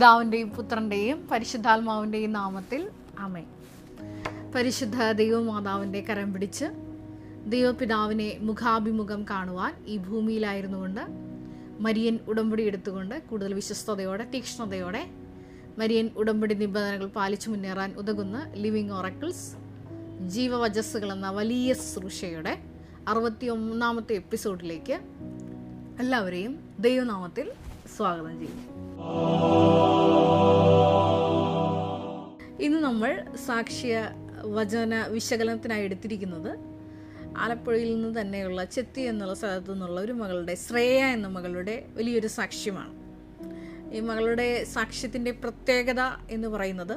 പിതാവിൻ്റെയും പുത്രൻ്റെയും പരിശുദ്ധാത്മാവിൻ്റെയും നാമത്തിൽ ആമേൻ. പരിശുദ്ധ ദൈവമാതാവിൻ്റെ കരം പിടിച്ച് ദൈവപിതാവിനെ മുഖാഭിമുഖം കാണുവാൻ ഈ ഭൂമിയിലായിരുന്നുകൊണ്ട് മരിയൻ ഉടമ്പടി എടുത്തുകൊണ്ട് കൂടുതൽ വിശ്വസ്തയോടെ തീക്ഷ്ണതയോടെ മരിയൻ ഉടമ്പടി നിബന്ധനകൾ പാലിച്ചു മുന്നേറാൻ ഉതകുന്ന ലിവിങ് ഓറക്കിൾസ് ജീവവചസ്സുകൾ എന്ന വലിയ ശുശ്രൂഷയുടെ 61ാമത്തെ എപ്പിസോഡിലേക്ക് എല്ലാവരെയും ദൈവനാമത്തിൽ സ്വാഗതം ചെയ്യും. ഇന്ന് നമ്മൾ സാക്ഷ്യ വചന വിശകലനത്തിനായി എടുത്തിരിക്കുന്നത് ആലപ്പുഴയിൽ നിന്ന് തന്നെയുള്ള ചെത്തി എന്നുള്ള സ്ഥലത്തു നിന്നുള്ള ഒരു മകളുടെ ശ്രേയ എന്ന മകളുടെ വലിയൊരു സാക്ഷ്യമാണ്. ഈ മകളുടെ സാക്ഷ്യത്തിൻ്റെ പ്രത്യേകത എന്ന് പറയുന്നത്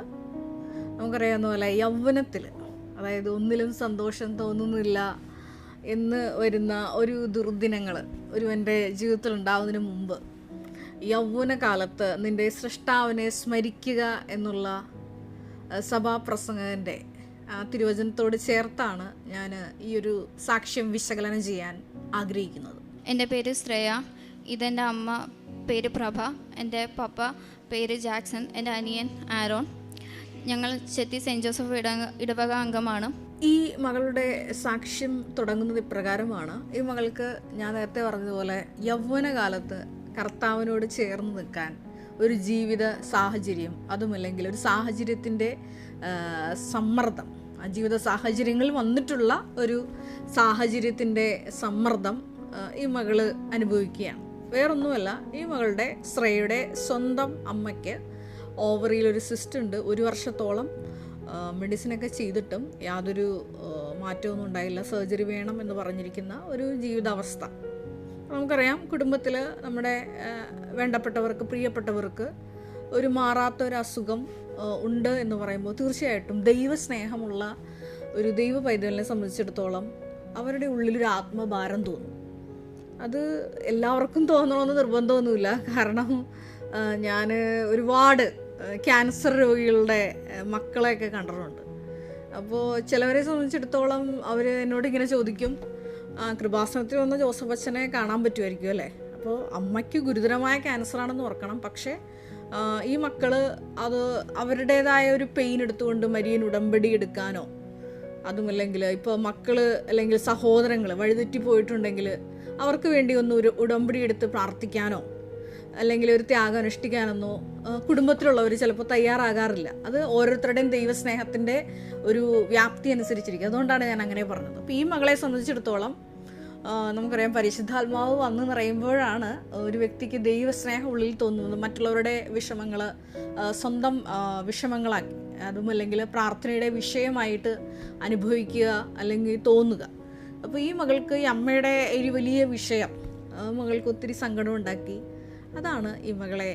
നമുക്കറിയാവുന്ന പോലെ യൗവനത്തിൽ, അതായത് ഒന്നിലും സന്തോഷം തോന്നുന്നില്ല എന്ന് വരുന്ന ഒരു ദുർദിനങ്ങൾ ഒരുവൻ്റെ ജീവിതത്തിൽ ഉണ്ടാവുന്നതിന് മുമ്പ് യൗവനകാലത്ത് നിൻ്റെ സൃഷ്ടാവിനെ സ്മരിക്കുക എന്നുള്ള സഭാപ്രസംഗൻ്റെ തിരുവചനത്തോട് ചേർത്താണ് ഞാൻ ഈ ഒരു സാക്ഷ്യം വിശകലനം ചെയ്യാൻ ആഗ്രഹിക്കുന്നത്. എൻ്റെ പേര് ശ്രേയ, ഇതെൻ്റെ അമ്മ പേര് പ്രഭ, എൻ്റെ പപ്പ പേര് ജാക്സൺ, എൻ്റെ അനിയൻ ആരോൺ. ഞങ്ങൾ ചെത്തി സെൻറ്റ് ജോസഫ് ഇടവക അംഗമാണ്. ഈ മകളുടെ സാക്ഷ്യം തുടങ്ങുന്നത് ഇപ്രകാരമാണ്. ഈ മകൾക്ക് ഞാൻ നേരത്തെ പറഞ്ഞതുപോലെ യൗവനകാലത്ത് കർത്താവിനോട് ചേർന്ന് നിൽക്കാൻ ഒരു ജീവിത സാഹചര്യം, അതുമല്ലെങ്കിൽ ഒരു സാഹചര്യത്തിൻ്റെ സമ്മർദ്ദം, ആ ജീവിത സാഹചര്യങ്ങളിൽ വന്നിട്ടുള്ള ഒരു സാഹചര്യത്തിൻ്റെ സമ്മർദ്ദം ഈ മകള് അനുഭവിക്കുകയാണ്. വേറൊന്നുമല്ല, ഈ മകളുടെ ശ്രേയയുടെ സ്വന്തം അമ്മയ്ക്ക് ഓവറിയിലൊരു സിസ്റ്റ് ഉണ്ട്. 1 വർഷത്തോളം മെഡിസിനൊക്കെ ചെയ്തിട്ടും യാതൊരു മാറ്റമൊന്നും ഉണ്ടായില്ല. സർജറി വേണം എന്ന് പറഞ്ഞിരിക്കുന്ന ഒരു ജീവിതാവസ്ഥ. നമുക്കറിയാം, കുടുംബത്തിൽ നമ്മുടെ വേണ്ടപ്പെട്ടവർക്ക്, പ്രിയപ്പെട്ടവർക്ക് ഒരു മാറാത്തൊരു അസുഖം ഉണ്ട് എന്ന് പറയുമ്പോൾ തീർച്ചയായിട്ടും ദൈവസ്നേഹമുള്ള ഒരു ദൈവ പൈതലിനെ സംബന്ധിച്ചിടത്തോളം അവരുടെ ഉള്ളിലൊരു ആത്മഭാരം തോന്നും. അത് എല്ലാവർക്കും തോന്നണമെന്ന് നിർബന്ധമൊന്നുമില്ല. കാരണം ഞാൻ ഒരുപാട് ക്യാൻസർ രോഗികളുടെ മക്കളെയൊക്കെ കണ്ടിട്ടുണ്ട്. അപ്പോൾ ചിലവരെ സംബന്ധിച്ചിടത്തോളം അവർ എന്നോട് ഇങ്ങനെ ചോദിക്കും, കൃപാസനത്തിൽ വന്ന ജോസഫ് അച്ഛനെ കാണാൻ പറ്റുമായിരിക്കും അല്ലേ? അപ്പോൾ അമ്മയ്ക്ക് ഗുരുതരമായ ക്യാൻസറാണെന്ന് ഓർക്കണം. പക്ഷേ ഈ മക്കൾ അത് അവരുടേതായ ഒരു പെയിൻ എടുത്തുകൊണ്ട് മരിയൻ ഉടമ്പടി എടുക്കാനോ, അതുമല്ലെങ്കിൽ ഇപ്പോൾ മക്കൾ അല്ലെങ്കിൽ സഹോദരങ്ങൾ വഴിതെറ്റി പോയിട്ടുണ്ടെങ്കിൽ അവർക്ക് വേണ്ടി ഒന്ന് ഒരു ഉടമ്പടി എടുത്ത് പ്രാർത്ഥിക്കാനോ അല്ലെങ്കിൽ ഒരു ത്യാഗം അനുഷ്ഠിക്കാനൊന്നോ കുടുംബത്തിലുള്ളവർ ചിലപ്പോൾ തയ്യാറാകാറില്ല. അത് ഓരോരുത്തരുടെയും ദൈവസ്നേഹത്തിൻ്റെ ഒരു വ്യാപ്തി അനുസരിച്ചിരിക്കും. അതുകൊണ്ടാണ് ഞാൻ അങ്ങനെ പറഞ്ഞത്. അപ്പോൾ ഈ മകളെ സംബന്ധിച്ചിടത്തോളം നമുക്കറിയാം, പരിശുദ്ധാത്മാവ് വന്ന് നിറയുമ്പോഴാണ് ഒരു വ്യക്തിക്ക് ദൈവസ്നേഹം ഉള്ളിൽ തോന്നുന്നത്. മറ്റുള്ളവരുടെ വിഷമങ്ങൾ സ്വന്തം വിഷമങ്ങളാക്കി, അതുമല്ലെങ്കിൽ പ്രാർത്ഥനയുടെ വിഷയമായിട്ട് അനുഭവിക്കുക അല്ലെങ്കിൽ തോന്നുക. അപ്പോൾ ഈ മകൾക്ക് ഈ അമ്മയുടെ ഒരു വലിയ വിഷയം മകൾക്ക് ഒത്തിരി സങ്കടം ഉണ്ടാക്കി. അതാണ് ഈ മകളെ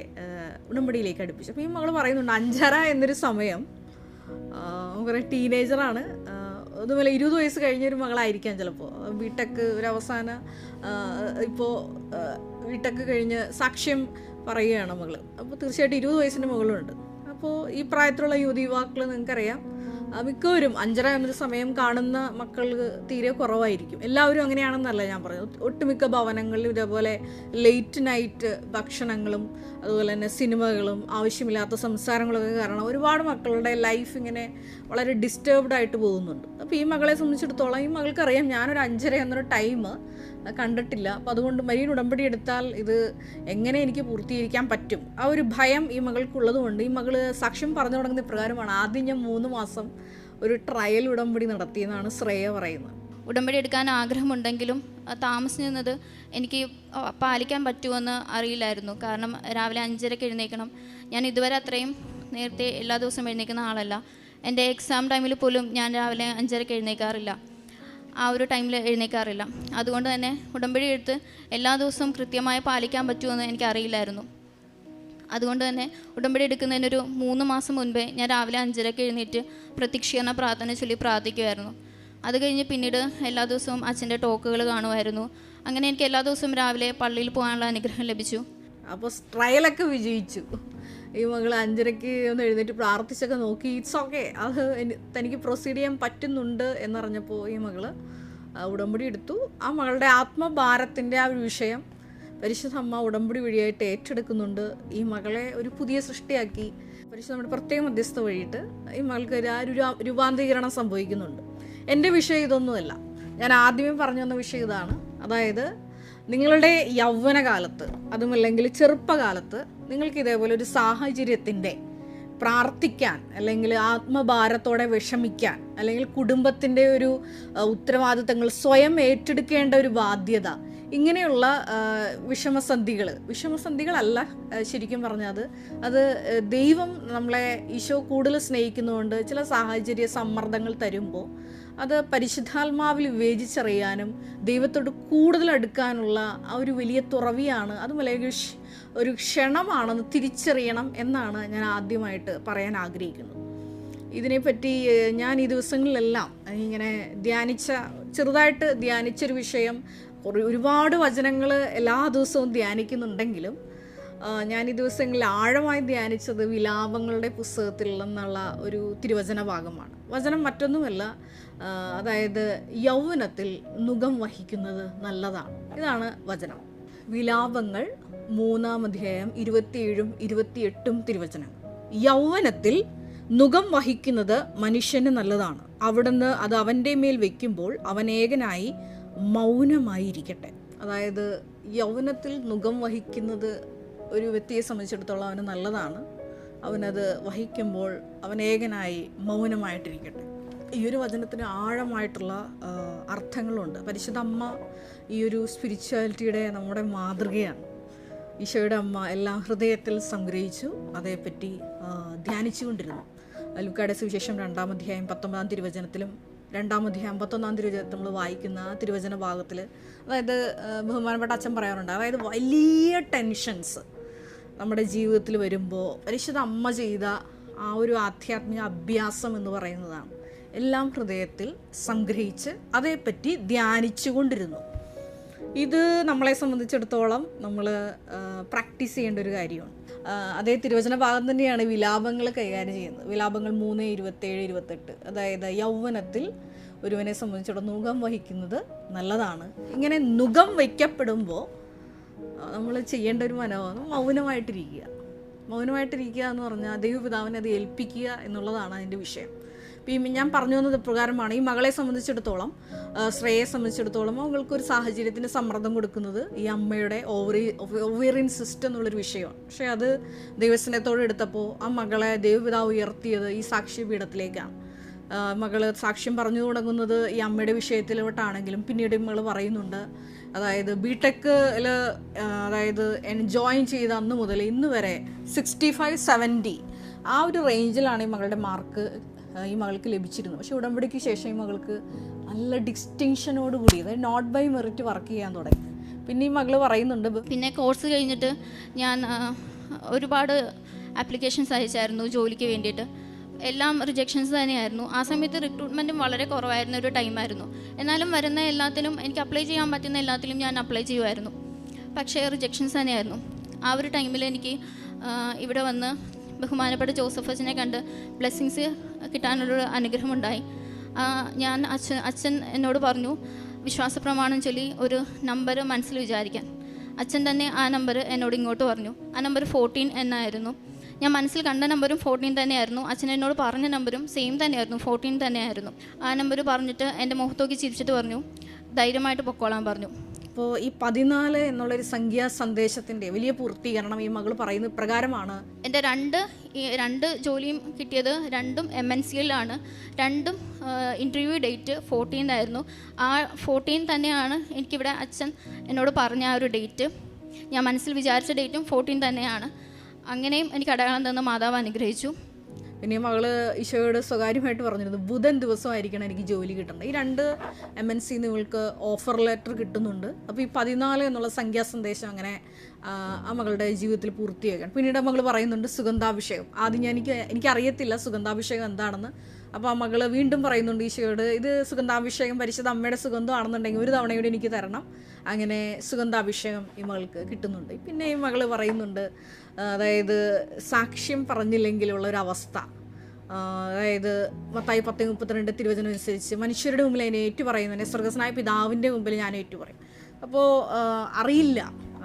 ഉടമ്പടിയിലേക്ക് അടുപ്പിച്ചത്. അപ്പോൾ ഈ മകൾ പറയുന്നുണ്ട്, 5:30 എന്നൊരു സമയം, നമുക്കറിയാം ടീനേജറാണ്, അതുപോലെ 20 വയസ്സ് കഴിഞ്ഞൊരു മകളായിരിക്കാം ചിലപ്പോൾ. ബിടെക് ഒരു അവസാന ഇപ്പോൾ ബിടെക് കഴിഞ്ഞ് സാക്ഷ്യം പറയുകയാണ് മകൾ. അപ്പോൾ തീർച്ചയായിട്ടും 20 വയസ്സിൻ്റെ മകളുണ്ട്. അപ്പോൾ ഈ പ്രായത്തിലുള്ള യുവാക്കൾ നിങ്ങൾക്കറിയാം, മിക്കവരും 5:30 എന്നൊരു സമയം കാണുന്ന മക്കൾക്ക് തീരെ കുറവായിരിക്കും. എല്ലാവരും അങ്ങനെയാണെന്നല്ല ഞാൻ പറഞ്ഞത്. ഒട്ടുമിക്ക ഭവനങ്ങളിലും ഇതേപോലെ ലേറ്റ് നൈറ്റ് ഭക്ഷണങ്ങളും അതുപോലെ തന്നെ സിനിമകളും ആവശ്യമില്ലാത്ത സംസാരങ്ങളൊക്കെ കാരണം ഒരുപാട് മക്കളുടെ ലൈഫ് ഇങ്ങനെ വളരെ ഡിസ്റ്റർബ്ഡ് ആയിട്ട് പോകുന്നുണ്ട്. അപ്പോൾ ഈ മകളെ സംബന്ധിച്ചിടത്തോളം ഈ മകൾക്കറിയാം, ഞാനൊരു 5:30 എന്നൊരു ടൈം കണ്ടിട്ടില്ല. അപ്പോൾ അതുകൊണ്ട് മരിയൻ ഉടമ്പടി എടുത്താൽ ഇത് എങ്ങനെ എനിക്ക് പൂർത്തീകരിക്കാൻ പറ്റും, ആ ഒരു ഭയം ഈ മകൾക്കുള്ളത് കൊണ്ട് ഈ മകൾ സാക്ഷ്യം പറഞ്ഞു തുടങ്ങുന്ന ഇപ്രകാരമാണ്. ആദ്യം ഞാൻ 3 മാസം ഒരു ട്രയൽ ഉടമ്പടി നടത്തിയെന്നാണ് ശ്രേയ പറയുന്നത്. ഉടമ്പടി എടുക്കാൻ ആഗ്രഹമുണ്ടെങ്കിലും താമസിച്ചു നിന്നത് എനിക്ക് പാലിക്കാൻ പറ്റുമെന്ന് അറിയില്ലായിരുന്നു. കാരണം രാവിലെ 5:30 എഴുന്നേൽക്കണം. ഞാൻ ഇതുവരെ അത്രയും നേരത്തെ എല്ലാ ദിവസവും എഴുന്നേൽക്കുന്ന ആളല്ല. എൻ്റെ എക്സാം ടൈമിൽ പോലും ഞാൻ രാവിലെ 5:30 എഴുന്നേൽക്കാറില്ല, ആ ഒരു ടൈമിൽ എഴുന്നേൽക്കാറില്ല. അതുകൊണ്ട് തന്നെ ഉടമ്പടി എടുത്ത് എല്ലാ ദിവസവും കൃത്യമായി പാലിക്കാൻ പറ്റുമെന്ന് എനിക്കറിയില്ലായിരുന്നു. അതുകൊണ്ട് തന്നെ ഉടമ്പടി എടുക്കുന്നതിനൊരു 3 മാസം മുൻപേ ഞാൻ രാവിലെ 5:30 എഴുന്നേറ്റ് പ്രത്യക്ഷീകരണ പ്രാർത്ഥന ചൊല്ലി പ്രാർത്ഥിക്കുമായിരുന്നു. അത് കഴിഞ്ഞ് പിന്നീട് എല്ലാ ദിവസവും അച്ഛൻ്റെ ടോക്കുകൾ കാണുമായിരുന്നു. അങ്ങനെ എനിക്ക് എല്ലാ ദിവസവും രാവിലെ പള്ളിയിൽ പോകാനുള്ള അനുഗ്രഹം ലഭിച്ചു. അപ്പോൾ ട്രയലൊക്കെ വിജയിച്ചു. ഈ മകൾ 5:30 ഒന്ന് എഴുന്നേറ്റ് പ്രാർത്ഥിച്ചൊക്കെ നോക്കി, ഇറ്റ്സ് ഓക്കെ, അത് തനിക്ക് പ്രൊസീഡ് ചെയ്യാൻ പറ്റുന്നുണ്ട് എന്നറിഞ്ഞപ്പോൾ ഈ മകൾ ഉടമ്പടി എടുത്തു. ആ മകളുടെ ആത്മഭാരത്തിൻ്റെ ആ ഒരു വിഷയം പരിശുദ്ധ അമ്മ ഉടമ്പടി വഴിയായിട്ട് ഏറ്റെടുക്കുന്നുണ്ട്. ഈ മകളെ ഒരു പുതിയ സൃഷ്ടിയാക്കി പരിശുദ്ധ നമ്മുടെ പ്രത്യേക മധ്യസ്ഥ വഴിയിട്ട് ഈ മകൾക്ക് ഒരു രൂപാന്തരീകരണം സംഭവിക്കുന്നുണ്ട്. എൻ്റെ വിഷയം ഇതൊന്നുമല്ല. ഞാൻ ആദ്യമേ പറഞ്ഞു തന്ന വിഷയം ഇതാണ്. അതായത് നിങ്ങളുടെ യൗവനകാലത്ത്, അതുമല്ലെങ്കിൽ ചെറുപ്പകാലത്ത് നിങ്ങൾക്ക് ഇതേപോലെ ഒരു സാഹചര്യത്തിൻ്റെ പ്രാർത്ഥിക്കാൻ, അല്ലെങ്കിൽ ആത്മഭാരത്തോടെ വിഷമിക്കാൻ, അല്ലെങ്കിൽ കുടുംബത്തിൻ്റെ ഒരു ഉത്തരവാദിത്തങ്ങൾ സ്വയം ഏറ്റെടുക്കേണ്ട ഒരു ബാധ്യത, ഇങ്ങനെയുള്ള വിഷമസന്ധികളല്ല ശരിക്കും പറഞ്ഞാൽ അത് ദൈവം നമ്മളെ ഈശോ കൂടുതൽ സ്നേഹിക്കുന്നതുകൊണ്ട് ചില സാഹചര്യ സമ്മർദ്ദങ്ങൾ തരുമ്പോൾ അത് പരിശുദ്ധാത്മാവിൽ വിവേചിച്ചറിയാനും ദൈവത്തോട് കൂടുതൽ അടുക്കാനുള്ള ആ ഒരു വലിയ തുറവിയാണ്, അതുമല്ലെങ്കിൽ ഒരു ക്ഷണമാണെന്ന് തിരിച്ചറിയണം എന്നാണ് ഞാൻ ആദ്യമായിട്ട് പറയാൻ ആഗ്രഹിക്കുന്നത്. ഇതിനെപ്പറ്റി ഞാൻ ഈ ദിവസങ്ങളിലെല്ലാം ഇങ്ങനെ ചെറുതായിട്ട് ധ്യാനിച്ചൊരു വിഷയം, ഒരുപാട് വചനങ്ങൾ എല്ലാ ദിവസവും ധ്യാനിക്കുന്നുണ്ടെങ്കിലും ഞാൻ ഈ ദിവസങ്ങളിൽ ആഴമായി ധ്യാനിച്ചത് വിലാപങ്ങളുടെ പുസ്തകത്തിൽ നിന്നുള്ള ഒരു തിരുവചന ഭാഗമാണ്. വചനം മറ്റൊന്നുമല്ല, അതായത് യൗവനത്തിൽ നുകം വഹിക്കുന്നത് നല്ലതാണ്. ഇതാണ് വചനം. വിലാപങ്ങൾ 3-ാം അധ്യായം 27-ഉം 28-ഉം തിരുവചനങ്ങൾ. യൗവനത്തിൽ നുകം വഹിക്കുന്നത് മനുഷ്യന് നല്ലതാണ്. അവിടുന്ന് അത് അവൻ്റെ മേൽ വയ്ക്കുമ്പോൾ അവൻ ഏകനായി മൗനമായിരിക്കട്ടെ. അതായത് യൗവനത്തിൽ നുകം വഹിക്കുന്നത് ഒരു വ്യക്തിയെ സംബന്ധിച്ചിടത്തോളം അവന് നല്ലതാണ്. അവനത് വഹിക്കുമ്പോൾ അവൻ ഏകനായി മൗനമായിട്ടിരിക്കട്ടെ. ഈ ഒരു വചനത്തിന് ആഴമായിട്ടുള്ള അർത്ഥങ്ങളുണ്ട്. പരിശുദ്ധ അമ്മ ഈ ഒരു സ്പിരിച്വാലിറ്റിയുടെ നമ്മുടെ മാതൃകയാണ്. ഈശോയുടെ അമ്മ എല്ലാം ഹൃദയത്തിൽ സംഗ്രഹിച്ചു അതേപ്പറ്റി ധ്യാനിച്ചു കൊണ്ടിരുന്നു. ലൂക്കായുടെ സുവിശേഷം 2-ാം അധ്യായം 19-ാം തിരുവചനത്തിലും 2-ാം അധ്യായം 51-ാം തിരുവചനത്തിൽ നമ്മൾ വായിക്കുന്ന തിരുവചന ഭാഗത്തിൽ, അതായത് ബഹുമാനപ്പെട്ട അച്ഛൻ പറയാറുണ്ട്, അതായത് വലിയ ടെൻഷൻസ് നമ്മുടെ ജീവിതത്തിൽ വരുമ്പോൾ പരിശുദ്ധ അമ്മ ചെയ്ത ആ ഒരു ആധ്യാത്മിക അഭ്യാസം എന്ന് പറയുന്നതാണ് എല്ലാം ഹൃദയത്തിൽ സംഗ്രഹിച്ച് അതേപ്പറ്റി ധ്യാനിച്ചു കൊണ്ടിരുന്നു. ഇത് നമ്മളെ സംബന്ധിച്ചിടത്തോളം നമ്മൾ പ്രാക്ടീസ് ചെയ്യേണ്ട ഒരു കാര്യമാണ്. അതേ തിരുവചന ഭാഗം തന്നെയാണ് വിലാപങ്ങൾ കൈകാര്യം ചെയ്യുന്നത്. വിലാപങ്ങൾ 3:27-28. അതായത് യൗവനത്തിൽ ഒരുവനെ സംബന്ധിച്ചിടത്തോളം നുകം വഹിക്കുന്നത് നല്ലതാണ്. ഇങ്ങനെ നുകം വയ്ക്കപ്പെടുമ്പോൾ നമ്മൾ ചെയ്യേണ്ട ഒരു മനോഭാവം മൗനമായിട്ടിരിക്കുക എന്ന് പറഞ്ഞാൽ ദൈവപിതാവിനെ അത് ഏൽപ്പിക്കുക എന്നുള്ളതാണ് അതിൻ്റെ വിഷയം. ഞാൻ പറഞ്ഞു വന്നത് പ്രകാരമാണ്. ഈ മകളെ സംബന്ധിച്ചിടത്തോളം, ശ്രേയയെ സംബന്ധിച്ചിടത്തോളം, അവൾക്കൊരു സാഹചര്യത്തിന് സമ്മർദ്ദം കൊടുക്കുന്നത് ഈ അമ്മയുടെ ഓവേറിയൻ സിസ്റ്റം എന്നുള്ളൊരു വിഷയമാണ്. പക്ഷേ അത് ദൈവസ്നേഹത്തോടെ എടുത്തപ്പോൾ ആ മകളെ ദൈവപിതാവ് ഉയർത്തിയത് ഈ സാക്ഷ്യപീഠത്തിലേക്കാണ്. മകൾ സാക്ഷ്യം പറഞ്ഞു തുടങ്ങുന്നത് ഈ അമ്മയുടെ വിഷയത്തിലോട്ടാണെങ്കിലും പിന്നീട് മകൾ പറയുന്നുണ്ട്, അതായത് ബിടെക്കിൽ അതായത് ജോയിൻ ചെയ്ത അന്ന് മുതൽ ഇന്ന് വരെ 65-70 ആ ഒരു റേഞ്ചിലാണ് ഈ മകളുടെ മാർക്ക് ഈ മകൾക്ക് ലഭിച്ചിരുന്നു. പക്ഷെ ഉടമ്പടിക്ക് ശേഷം ഈ മകൾക്ക് നല്ല ഡിസ്റ്റിങ്ഷനോടുകൂടി, അതായത് നോട്ട് ബൈ മെറിറ്റ് വർക്ക് ചെയ്യാൻ തുടങ്ങി. പിന്നെ ഈ മകൾ പറയുന്നുണ്ട്, പിന്നെ കോഴ്സ് കഴിഞ്ഞിട്ട് ഞാൻ ഒരുപാട് ആപ്ലിക്കേഷൻസ് അയച്ചായിരുന്നു ജോലിക്ക് വേണ്ടിയിട്ട്. എല്ലാം റിജക്ഷൻസ് തന്നെയായിരുന്നു. ആ സമയത്ത് റിക്രൂട്ട്മെൻറ്റും വളരെ കുറവായിരുന്ന ഒരു ടൈമായിരുന്നു. എന്നാലും വരുന്ന എല്ലാത്തിലും എനിക്ക് അപ്ലൈ ചെയ്യാൻ പറ്റുന്ന എല്ലാത്തിലും ഞാൻ അപ്ലൈ ചെയ്യുമായിരുന്നു. പക്ഷേ റിജക്ഷൻസ് തന്നെയായിരുന്നു. ആ ഒരു ടൈമിൽ എനിക്ക് ഇവിടെ വന്ന് ബഹുമാനപ്പെട്ട ജോസഫ് അച്ഛനെ കണ്ട് ബ്ലെസ്സിങ്സ് കിട്ടാനുള്ളൊരു അനുഗ്രഹമുണ്ടായി. ഞാൻ അച്ഛൻ എന്നോട് പറഞ്ഞു, വിശ്വാസപ്രമാണം ചൊല്ലി ഒരു നമ്പർ മനസ്സിൽ വിചാരിക്കാൻ. അച്ഛൻ തന്നെ ആ നമ്പർ എന്നോട് ഇങ്ങോട്ട് പറഞ്ഞു. ആ നമ്പർ 14 എന്നായിരുന്നു. ഞാൻ മനസ്സിൽ കണ്ട നമ്പറും 14 തന്നെയായിരുന്നു. അച്ഛൻ എന്നോട് പറഞ്ഞ നമ്പറും സെയിം തന്നെയായിരുന്നു, 14 തന്നെയായിരുന്നു. ആ നമ്പർ പറഞ്ഞിട്ട് എൻ്റെ മുഖത്തോക്കി ചിരിച്ചിട്ട് പറഞ്ഞു, ധൈര്യമായിട്ട് പൊക്കോളാൻ പറഞ്ഞു. അപ്പോൾ ഈ 14 എന്നുള്ളൊരു സംഖ്യാ സന്ദേശത്തിൻ്റെ വലിയ പൂർത്തീകരണം ഈ മകൾ പറയുന്ന പ്രകാരമാണ്. എൻ്റെ രണ്ട് ജോലിയും കിട്ടിയത് രണ്ടും MNCയിലാണ്. രണ്ടും ഇൻ്റർവ്യൂ ഡേറ്റ് 14 ആയിരുന്നു. ആ 14 തന്നെയാണ് എനിക്കിവിടെ അച്ഛൻ എന്നോട് പറഞ്ഞ ആ ഒരു ഡേറ്റ്. ഞാൻ മനസ്സിൽ വിചാരിച്ച ഡേറ്റും 14 തന്നെയാണ്. അങ്ങനെയും എനിക്ക് അടയാളം തന്ന മാതാവ് അനുഗ്രഹിച്ചു. പിന്നെ മകള് ഈശോയോട് സ്വകാര്യമായിട്ട് പറഞ്ഞിരുന്നു, ബുധൻ ദിവസമായിരിക്കണം എനിക്ക് ജോലി കിട്ടേണ്ടത്. ഈ 2 MNC ഇവൾക്ക് ഓഫർ ലെറ്റർ കിട്ടുന്നുണ്ട്. അപ്പോൾ ഈ 14 എന്നുള്ള സംഖ്യാസന്ദേശം അങ്ങനെ ആ മകളുടെ ജീവിതത്തിൽ പൂർത്തിയാക്കണം. പിന്നീട് മകൾ പറയുന്നുണ്ട് സുഗന്ധാഭിഷേകം. ആദ്യം എനിക്കറിയത്തില്ല സുഗന്ധാഭിഷേകം എന്താണെന്ന്. അപ്പോൾ ആ മകൾ വീണ്ടും പറയുന്നുണ്ട് ഈശോയോട്, ഇത് സുഗന്ധാഭിഷേകം പരിശുദ്ധ അമ്മയുടെ സുഗന്ധമാണെന്നുണ്ടെങ്കിൽ ഒരു തവണയോടെ എനിക്ക് തരണം. അങ്ങനെ സുഗന്ധാഭിഷേകം ഈ മകൾക്ക് കിട്ടുന്നുണ്ട്. പിന്നെ ഈ മകൾ പറയുന്നുണ്ട്, അതായത് സാക്ഷ്യം പറഞ്ഞില്ലെങ്കിലുള്ളൊരവസ്ഥ, അതായത് മത്തായി 10:32 തിരുവചനം അനുസരിച്ച് മനുഷ്യരുടെ മുമ്പിൽ അതിനെ ഏറ്റുപറയുന്നതിനെ സ്വർഗസ്നായ പിതാവിൻ്റെ മുമ്പിൽ ഞാൻ ഏറ്റുപറയും. അപ്പോൾ അറിയില്ല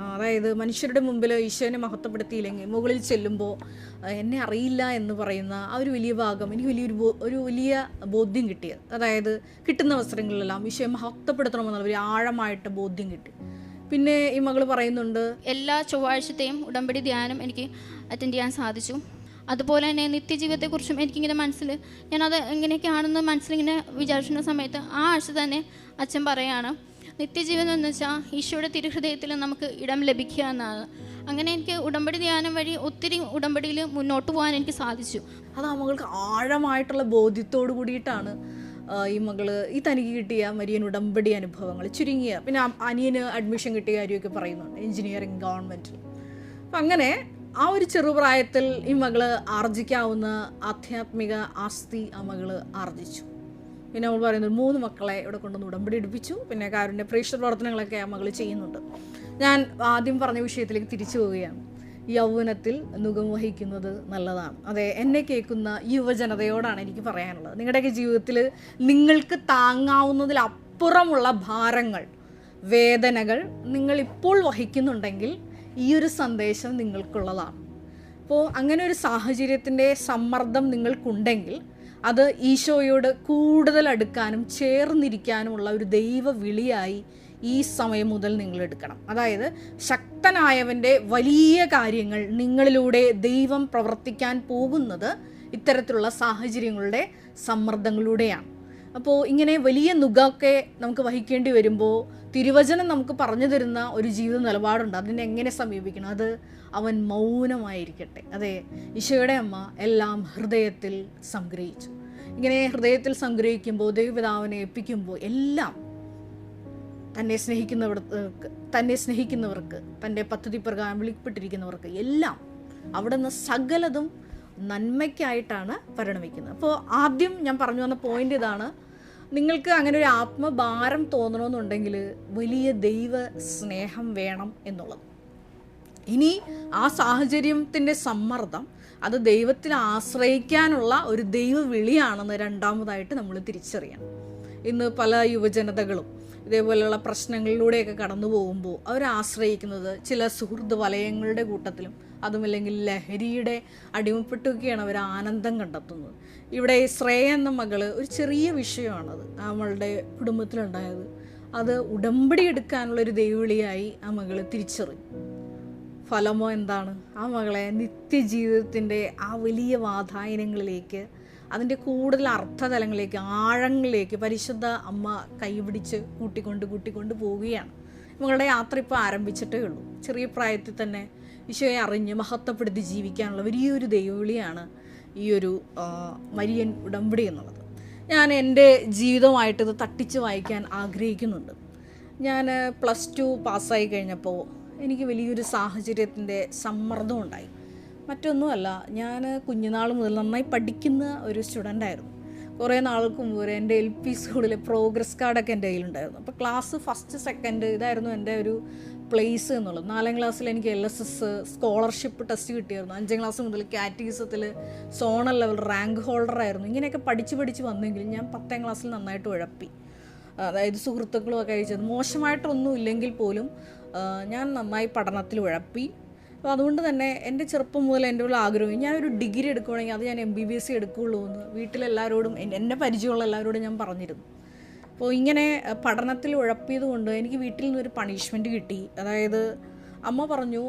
അതായത് മനുഷ്യരുടെ മുമ്പിൽ ഈശോനെ മഹത്വപ്പെടുത്തിയില്ലെങ്കിൽ മുകളിൽ ചെല്ലുമ്പോൾ എന്നെ അറിയില്ല എന്ന് പറയുന്ന ആ ഒരു വലിയ ഭാഗം എനിക്ക് ഒരു വലിയ ബോധ്യം കിട്ടിയത്. അതായത് കിട്ടുന്ന അവസരങ്ങളിലെല്ലാം ഈശോയെ മഹത്വപ്പെടുത്തണമെന്നുള്ള ഒരു ആഴമായിട്ട് ബോധ്യം കിട്ടി. പിന്നെ ഈ മകൾ പറയുന്നുണ്ട്, എല്ലാ ചൊവ്വാഴ്ചത്തെയും ഉടമ്പടി ധ്യാനം എനിക്ക് അറ്റൻഡ് ചെയ്യാൻ സാധിച്ചു. അതുപോലെ തന്നെ നിത്യജീവിതത്തെക്കുറിച്ചും എനിക്കിങ്ങനെ ഞാനത് എങ്ങനെയൊക്കെയാണെന്ന് മനസ്സിലിങ്ങനെ വിചാരിച്ചിരുന്ന സമയത്ത് ആ ആഴ്ച തന്നെ അച്ഛൻ പറയാണ്, നിത്യജീവിതം എന്ന് വെച്ചാൽ ഈശോയുടെ തിരുഹൃദയത്തിൽ നമുക്ക് ഇടം ലഭിക്കുക എന്നാണ്. അങ്ങനെ എനിക്ക് ഉടമ്പടി ധ്യാനം വഴി ഒത്തിരി ഉടമ്പടിയിൽ മുന്നോട്ട് പോകാൻ എനിക്ക് സാധിച്ചു. അത് ആ മകൾക്ക് ആഴമായിട്ടുള്ള ബോധ്യത്തോടു കൂടിയിട്ടാണ് ഈ മകള് ഈ തനിക്ക് കിട്ടിയ മരിയൻ ഉടമ്പടി അനുഭവങ്ങൾ ചുരുങ്ങിയ, പിന്നെ അനിയന് അഡ്മിഷൻ കിട്ടിയ കാര്യമൊക്കെ പറയുന്നുണ്ട് എഞ്ചിനീയറിംഗ് ഗവൺമെൻറ്റിൽ. അപ്പം അങ്ങനെ ആ ഒരു ചെറുപ്രായത്തിൽ ഈ മകള് ആർജിക്കാവുന്ന ആധ്യാത്മിക ആസ്തി ആ മകള് ആർജിച്ചു. പിന്നെ നമ്മൾ പറയുന്നത് 3 മക്കളെ ഇവിടെ കൊണ്ടുവന്ന് ഉടമ്പടി എടുപ്പിച്ചു. പിന്നെ കാരുണ്യ പ്രേക്ഷിത പ്രവർത്തനങ്ങളൊക്കെ ആ മകൾ ചെയ്യുന്നുണ്ട്. ഞാൻ ആദ്യം പറഞ്ഞ വിഷയത്തിലേക്ക് തിരിച്ചു പോവുകയാണ്. യൗവനത്തിൽ നുകം വഹിക്കുന്നത് നല്ലതാണ്. അതെ, എന്നെ കേൾക്കുന്ന യുവജനതയോടാണ് എനിക്ക് പറയാനുള്ളത്. നിങ്ങളുടെയൊക്കെ ജീവിതത്തിൽ നിങ്ങൾക്ക് താങ്ങാവുന്നതിലപ്പുറമുള്ള ഭാരങ്ങൾ, വേദനകൾ നിങ്ങളിപ്പോൾ വഹിക്കുന്നുണ്ടെങ്കിൽ ഈ ഒരു സന്ദേശം നിങ്ങൾക്കുള്ളതാണ്. അപ്പോൾ അങ്ങനെ ഒരു സാഹചര്യത്തിൻ്റെ സമ്മർദ്ദം നിങ്ങൾക്കുണ്ടെങ്കിൽ അത് ഈശോയോട് കൂടുതൽ അടുക്കാനും ചേർന്നിരിക്കാനുമുള്ള ഒരു ദൈവ വിളിയായി ഈ സമയം മുതൽ നിങ്ങൾ എടുക്കണം. അതായത് ശക്തനായവൻ്റെ വലിയ കാര്യങ്ങൾ നിങ്ങളിലൂടെ ദൈവം പ്രവർത്തിക്കാൻ പോകുന്നത് ഇത്തരത്തിലുള്ള സാഹചര്യങ്ങളുടെ സമ്മർദ്ദങ്ങളിലൂടെയാണ്. അപ്പോൾ ഇങ്ങനെ വലിയ നുകമൊക്കെ നമുക്ക് വഹിക്കേണ്ടി വരുമ്പോൾ തിരുവചനം നമുക്ക് പറഞ്ഞു തരുന്ന ഒരു ജീവിത നിലപാടുണ്ട്. അതിനെ എങ്ങനെ സമീപിക്കണം? അത് അവൻ മൗനമായിരിക്കട്ടെ. അതെ, ഈശോയുടെ അമ്മ എല്ലാം ഹൃദയത്തിൽ സംഗ്രഹിച്ചു. ഇങ്ങനെ ഹൃദയത്തിൽ സംഗ്രഹിക്കുമ്പോൾ, ദൈവപിതാവിനെ ഏൽപ്പിക്കുമ്പോൾ എല്ലാം തന്നെ സ്നേഹിക്കുന്നവർക്ക് തൻ്റെ പദ്ധതി പ്രകാരം വിളിപ്പെട്ടിരിക്കുന്നവർക്ക് എല്ലാം അവിടെ നിന്ന് സകലതും നന്മയ്ക്കായിട്ടാണ് പരിണമിക്കുന്നത്. അപ്പോൾ ആദ്യം ഞാൻ പറഞ്ഞു വന്ന പോയിന്റ് ഇതാണ്. നിങ്ങൾക്ക് അങ്ങനെ ഒരു ആത്മഭാരം തോന്നണമെന്നുണ്ടെങ്കിൽ വലിയ ദൈവ സ്നേഹം വേണം എന്നുള്ളത്. ഇനി ആ സാഹചര്യത്തിൻ്റെ സമ്മർദ്ദം അത് ദൈവത്തിൽ ആശ്രയിക്കാനുള്ള ഒരു ദൈവ വിളിയാണെന്ന് രണ്ടാമതായിട്ട് നമ്മൾ തിരിച്ചറിയണം. ഇന്ന് പല യുവജനതകളും ഇതേപോലെയുള്ള പ്രശ്നങ്ങളിലൂടെയൊക്കെ കടന്നു പോകുമ്പോൾ അവർ ആശ്രയിക്കുന്നത് ചില സുഹൃത്ത് വലയങ്ങളുടെ കൂട്ടത്തിലും അതുമല്ലെങ്കിൽ ലഹരിയുടെ അടിമപ്പെട്ടുകയാണ് അവർ ആനന്ദം കണ്ടെത്തുന്നത്. ഇവിടെ ശ്രേയ എന്ന മകള് ഒരു ചെറിയ വിഷയമാണത് അവളുടെ കുടുംബത്തിലുണ്ടായത്. അത് ഉടമ്പടി എടുക്കാനുള്ളൊരു ദൈവവിളിയായി ആ മകള് തിരിച്ചറിഞ്ഞു. ഫലമോ എന്താണ്? ആ മകളെ നിത്യജീവിതത്തിൻ്റെ ആ വലിയ വാതായനങ്ങളിലേക്ക്, അതിൻ്റെ കൂടുതൽ അർത്ഥതലങ്ങളിലേക്ക്, ആഴങ്ങളിലേക്ക് പരിശുദ്ധ അമ്മ കൈപിടിച്ച് കൂട്ടിക്കൊണ്ട് പോവുകയാണ്. മകളുടെ യാത്ര ഇപ്പോൾ ആരംഭിച്ചിട്ടേ ഉള്ളൂ. ചെറിയ പ്രായത്തിൽ തന്നെ ഈശോയെ അറിഞ്ഞ് മഹത്വപ്പെടുത്തി ജീവിക്കാനുള്ള വലിയൊരു ദൈവവിളിയാണ് ഈ ഒരു മരിയൻ ഉടമ്പടി എന്നുള്ളത്. ഞാൻ എൻ്റെ ജീവിതമായിട്ട് ഇത് തട്ടിച്ച് വായിക്കാൻ ആഗ്രഹിക്കുന്നുണ്ട്. ഞാൻ +2 പാസ്സായി കഴിഞ്ഞപ്പോൾ എനിക്ക് വലിയൊരു സാഹചര്യത്തിൻ്റെ സമ്മർദ്ദം ഉണ്ടായി. മറ്റൊന്നുമല്ല, ഞാൻ കുഞ്ഞുനാൾ മുതൽ നന്നായി പഠിക്കുന്ന ഒരു സ്റ്റുഡൻ്റായിരുന്നു. കുറേ നാൾക്ക് മുമ്പ് വരെ എൻ്റെ LP സ്കൂളിലെ പ്രോഗ്രസ് കാർഡൊക്കെ എൻ്റെ കയ്യിലുണ്ടായിരുന്നു. അപ്പോൾ ക്ലാസ് 1st 2nd ഇതായിരുന്നു എൻ്റെ ഒരു പ്ലേസ് എന്നുള്ളത്. 4ാം ക്ലാസ്സിൽ എനിക്ക് LSS സ്കോളർഷിപ്പ് ടെസ്റ്റ് കിട്ടിയായിരുന്നു. 5ാം ക്ലാസ് മുതൽ കാറ്റഗിസത്തിൽ സോണൽ ലെവൽ റാങ്ക് ഹോൾഡറായിരുന്നു. ഇങ്ങനെയൊക്കെ പഠിച്ച് വന്നെങ്കിലും ഞാൻ 10ാം ക്ലാസ്സിൽ നന്നായിട്ട് ഉഴപ്പി. അതായത് സുഹൃത്തുക്കളുമൊക്കെ അയച്ചത് മോശമായിട്ടൊന്നും ഇല്ലെങ്കിൽ പോലും ഞാൻ നന്നായി പഠനത്തിൽ ഉഴപ്പി. അപ്പോൾ അതുകൊണ്ട് തന്നെ എൻ്റെ ചെറുപ്പം മുതൽ എൻ്റെ ഉള്ള ആഗ്രഹം ഞാനൊരു ഡിഗ്രി എടുക്കുകയാണെങ്കിൽ അത് ഞാൻ MBBS എടുക്കുകയുള്ളൂ എന്ന് വീട്ടിലെല്ലാവരോടും എന്നെ പരിചയമുള്ള എല്ലാവരോടും ഞാൻ പറഞ്ഞിരുന്നു. അപ്പോൾ ഇങ്ങനെ പഠനത്തിൽ ഉഴപ്പിയത് കൊണ്ട് എനിക്ക് വീട്ടിൽ നിന്നൊരു പണിഷ്മെൻറ്റ് കിട്ടി. അതായത് അമ്മ പറഞ്ഞു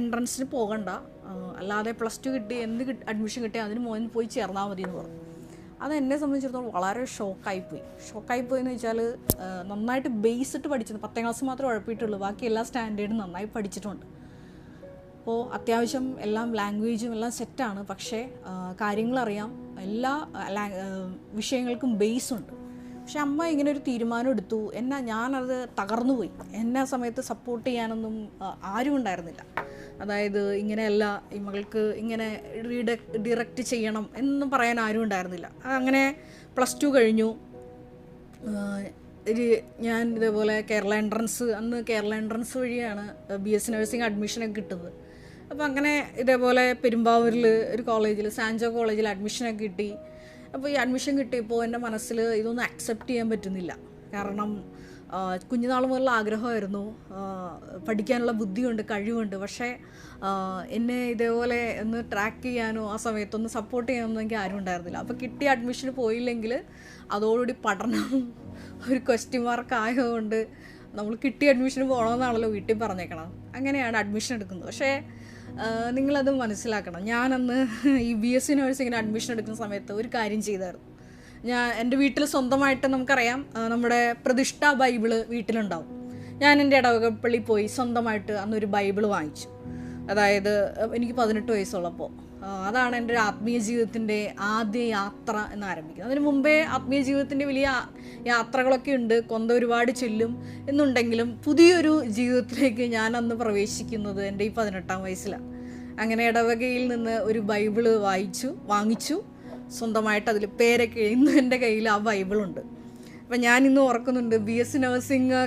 എൻട്രൻസിന് പോകണ്ട, അല്ലാതെ +2 കിട്ടി എന്ത് അഡ്മിഷൻ കിട്ടി അതിന് മോൻ പോയി ചേർന്നാൽ മതി എന്ന് പറഞ്ഞു. അത് എന്നെ സംബന്ധിച്ചിടത്തോളം വളരെ ഷോക്കായിപ്പോയി എന്ന് വെച്ചാൽ നന്നായിട്ട് ബേസ് ഇട്ട് പഠിച്ചത് 10ാം ക്ലാസ് മാത്രമേ ഉഴപ്പിയിട്ടുള്ളൂ. ബാക്കി എല്ലാ സ്റ്റാൻഡേർഡും നന്നായി പഠിച്ചിട്ടുണ്ട്. അപ്പോൾ അത്യാവശ്യം എല്ലാം ലാംഗ്വേജും എല്ലാം സെറ്റാണ്. പക്ഷേ കാര്യങ്ങളറിയാം, എല്ലാ വിഷയങ്ങൾക്കും ബേസുണ്ട്. പക്ഷെ അമ്മ ഇങ്ങനെ ഒരു തീരുമാനം എടുത്തു. ഞാനത് തകർന്നു പോയി. എന്നെ ആ സമയത്ത് സപ്പോർട്ട് ചെയ്യാനൊന്നും ആരും ഉണ്ടായിരുന്നില്ല. അതായത് ഇങ്ങനെയല്ല, ഈ മകൾക്ക് ഇങ്ങനെ ഡിറക്റ്റ് ചെയ്യണം എന്നും പറയാൻ ആരും ഉണ്ടായിരുന്നില്ല. അങ്ങനെ +2 കഴിഞ്ഞു. ഞാൻ ഇതേപോലെ കേരള എൻട്രൻസ് വഴിയാണ് BS നഴ്സിംഗ് അഡ്മിഷനൊക്കെ കിട്ടുന്നത്. അപ്പോൾ അങ്ങനെ ഇതേപോലെ പെരുമ്പാവൂരിൽ ഒരു കോളേജിൽ, സാൻജോ കോളേജിൽ അഡ്മിഷനൊക്കെ കിട്ടി. അപ്പോൾ ഈ അഡ്മിഷൻ കിട്ടിയപ്പോൾ എൻ്റെ മനസ്സിൽ ഇതൊന്നും അക്സെപ്റ്റ് ചെയ്യാൻ പറ്റുന്നില്ല. കാരണം കുഞ്ഞുനാൾ മുതലുള്ള ആഗ്രഹമായിരുന്നു, പഠിക്കാനുള്ള ബുദ്ധിയുണ്ട്, കഴിവുണ്ട്. പക്ഷേ എന്നെ ഇതേപോലെ ഒന്ന് ട്രാക്ക് ചെയ്യാനോ ആ സമയത്തൊന്ന് സപ്പോർട്ട് ചെയ്യാനൊന്നും എനിക്ക് ആരും ഉണ്ടായിരുന്നില്ല. അപ്പോൾ കിട്ടിയ അഡ്മിഷന് പോയില്ലെങ്കിൽ അതോടുകൂടി പഠനം ഒരു ക്വസ്റ്റ്യൻ മാർക്ക് ആയതുകൊണ്ട് നമ്മൾ കിട്ടിയ അഡ്മിഷന് പോകണമെന്നാണല്ലോ വീട്ടിൽ പറഞ്ഞേക്കണം. അങ്ങനെയാണ് അഡ്മിഷൻ എടുക്കുന്നത്. പക്ഷേ നിങ്ങളത് മനസ്സിലാക്കണം. ഞാനന്ന് ഈ BSc നഴ്സിങ്ങിന് അഡ്മിഷൻ എടുക്കുന്ന സമയത്ത് ഒരു കാര്യം ചെയ്തായിരുന്നു. എൻ്റെ വീട്ടിൽ സ്വന്തമായിട്ട് നമുക്കറിയാം, നമ്മുടെ പ്രതിഷ്ഠ ബൈബിള് വീട്ടിലുണ്ടാവും. ഞാൻ എൻ്റെ ഇടവകപ്പള്ളി പോയി സ്വന്തമായിട്ട് അന്നൊരു ബൈബിള് വാങ്ങിച്ചു. അതായത് എനിക്ക് 18 വയസ്സുള്ളപ്പോൾ. അതാണ് എൻ്റെ ഒരു ആത്മീയ ജീവിതത്തിൻ്റെ ആദ്യ യാത്ര എന്ന് ആരംഭിക്കുന്നത്. അതിന് മുമ്പേ ആത്മീയ ജീവിതത്തിൻ്റെ വലിയ യാത്രകളൊക്കെ ഉണ്ട്, കൊന്ത ഒരുപാട് ചെല്ലും എന്നുണ്ടെങ്കിലും പുതിയൊരു ജീവിതത്തിലേക്ക് ഞാൻ അന്ന് പ്രവേശിക്കുന്നത് എൻ്റെ ഈ 18-ാം വയസ്സിലാണ്. അങ്ങനെ ഇടവകയിൽ നിന്ന് ഒരു ബൈബിള് വാങ്ങിച്ചു സ്വന്തമായിട്ട്. അതിൽ പേരൊക്കെ ഇന്നും എൻ്റെ കയ്യിൽ ആ ബൈബിളുണ്ട്. അപ്പം ഞാനിന്ന് ഓർക്കുന്നുണ്ട്, BSc നഴ്സിംഗ്